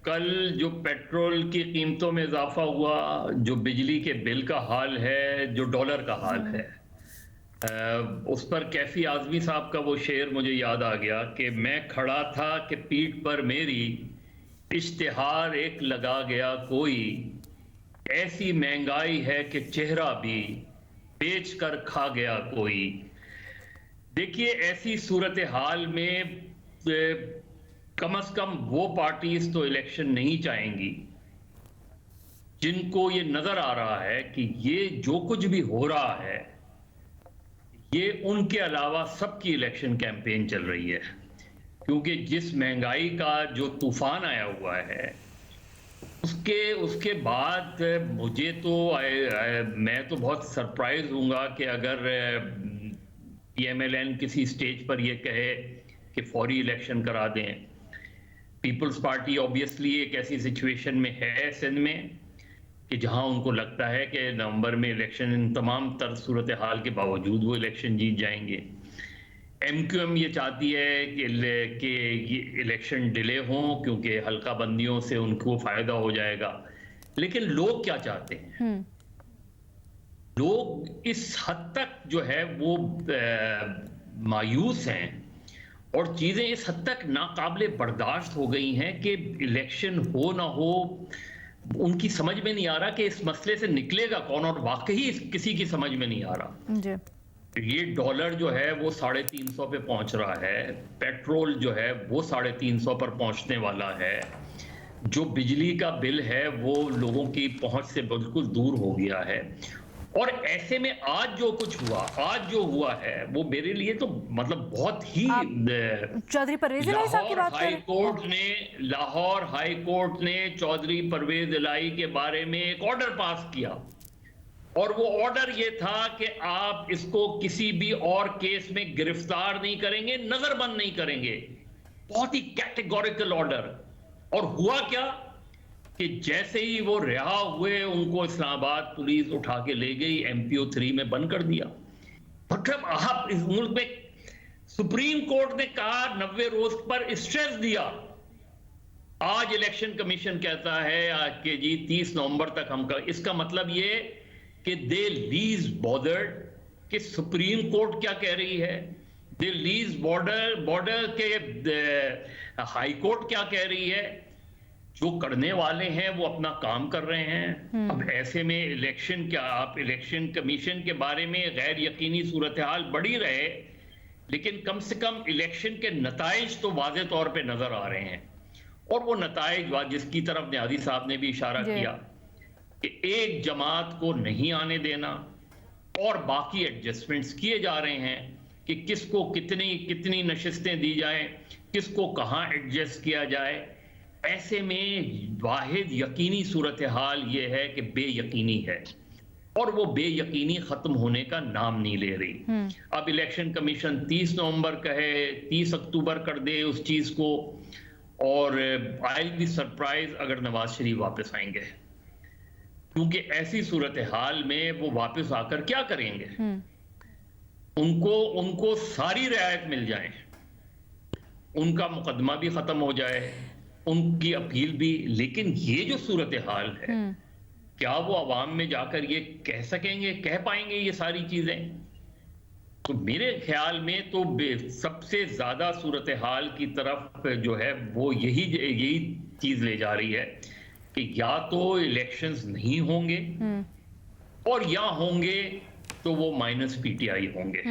कल जो पेट्रोल की कीमतों में इजाफा हुआ, जो बिजली के बिल का हाल है, जो डॉलर का हाल है, उस पर कैफी आजमी साहब का वो शेर मुझे याद आ गया कि मैं खड़ा था कि पीठ पर मेरी इश्तिहार एक लगा गया कोई, ऐसी महंगाई है कि चेहरा भी बेच कर खा गया कोई। देखिए, ऐसी सूरत हाल में कम से कम वो पार्टीज तो इलेक्शन नहीं चाहेंगी जिनको ये नजर आ रहा है कि ये जो कुछ भी हो रहा है ये उनके अलावा सबकी इलेक्शन कैंपेन चल रही है। क्योंकि जिस महंगाई का जो तूफान आया हुआ है उसके उसके बाद मुझे तो मैं तो बहुत सरप्राइज हूँगा कि अगर पीएमएलएन किसी स्टेज पर ये कहे कि फौरी इलेक्शन करा दें। पीपल्स पार्टी ऑब्वियसली एक ऐसी सिचुएशन में है सिंध में कि जहां उनको लगता है कि नवंबर में इलेक्शन, इन तमाम तर सूरत हाल के बावजूद वो इलेक्शन जीत जाएंगे। एमक्यूएम ये चाहती है कि ये इलेक्शन डिले हों क्योंकि हल्का बंदियों से उनको फायदा हो जाएगा। लेकिन लोग क्या चाहते हैं? लोग इस हद तक जो है वो मायूस हैं और चीजें इस हद तक नाकाबिले बर्दाश्त हो गई हैं कि इलेक्शन हो ना हो उनकी समझ में नहीं आ रहा कि इस मसले से निकलेगा कौन, और वाकई किसी की समझ में नहीं आ रहा। जी। ये डॉलर जो है वो 350 पे पहुंच रहा है, पेट्रोल जो है वो 350 पर पहुंचने वाला है, जो बिजली का बिल है वो लोगों की पहुंच से बिल्कुल दूर हो गया है। और ऐसे में आज जो हुआ है वो मेरे लिए तो मतलब बहुत ही चौधरी परवेज इलाही साहब की बात कर रहे हैं। लाहौर हाई कोर्ट ने चौधरी परवेज इलाही के बारे में एक ऑर्डर पास किया और वो ऑर्डर ये था कि आप इसको किसी भी और केस में गिरफ्तार नहीं करेंगे, नजरबंद नहीं करेंगे। बहुत ही कैटेगोरिकल ऑर्डर। और हुआ क्या कि जैसे ही वो रिहा हुए उनको इस्लामाबाद पुलिस उठा के ले गई, MPO 3 में बंद कर दिया। मतलब आप इस मुल्क में सुप्रीम कोर्ट ने कहा 90 रोज पर स्ट्रेस दिया। आज इलेक्शन कमीशन कहता है कि जी 30 नवंबर तक हम कर, इसका मतलब ये कि दे लीज बॉर्डर्ड कि सुप्रीम कोर्ट क्या कह रही है, दे लीज बॉर्डर के हाई कोर्ट क्या कह रही है। जो करने वाले हैं वो अपना काम कर रहे हैं। अब ऐसे में इलेक्शन क्या, आप इलेक्शन कमीशन के बारे में गैर यकीनी सूरत हाल बढ़ी रहे, लेकिन कम से कम इलेक्शन के नताइज तो वाज़े तौर पे नजर आ रहे हैं। और वो नताइज जिसकी तरफ न्याजी साहब ने भी इशारा किया कि एक जमात को नहीं आने देना और बाकी एडजस्टमेंट्स किए जा रहे हैं कि किसको कितनी नशिस्तें दी जाएं, किसको कहां एडजस्ट किया जाए। ऐसे में वाहिद यकीनी सूरत हाल ये है कि बेयकीनी है और वो बेयकीनी खत्म होने का नाम नहीं ले रही। अब इलेक्शन कमीशन 30 नवंबर कहे, 30 अक्टूबर कर दे उस चीज को, और आई विल बी सरप्राइज अगर नवाज शरीफ वापस आएंगे, क्योंकि ऐसी सूरत हाल में वो वापस आकर क्या करेंगे। उनको सारी रियायत मिल जाए, उनका मुकदमा भी खत्म हो जाए, उनकी अपील भी, लेकिन ये जो सूरत हाल है क्या वो अवाम में जाकर ये कह सकेंगे, कह पाएंगे ये सारी चीजें। तो मेरे ख्याल में तो सबसे ज्यादा सूरत हाल की तरफ जो है वो यही चीज ले जा रही है कि या तो इलेक्शंस नहीं होंगे और या होंगे तो वो माइनस PTI होंगे।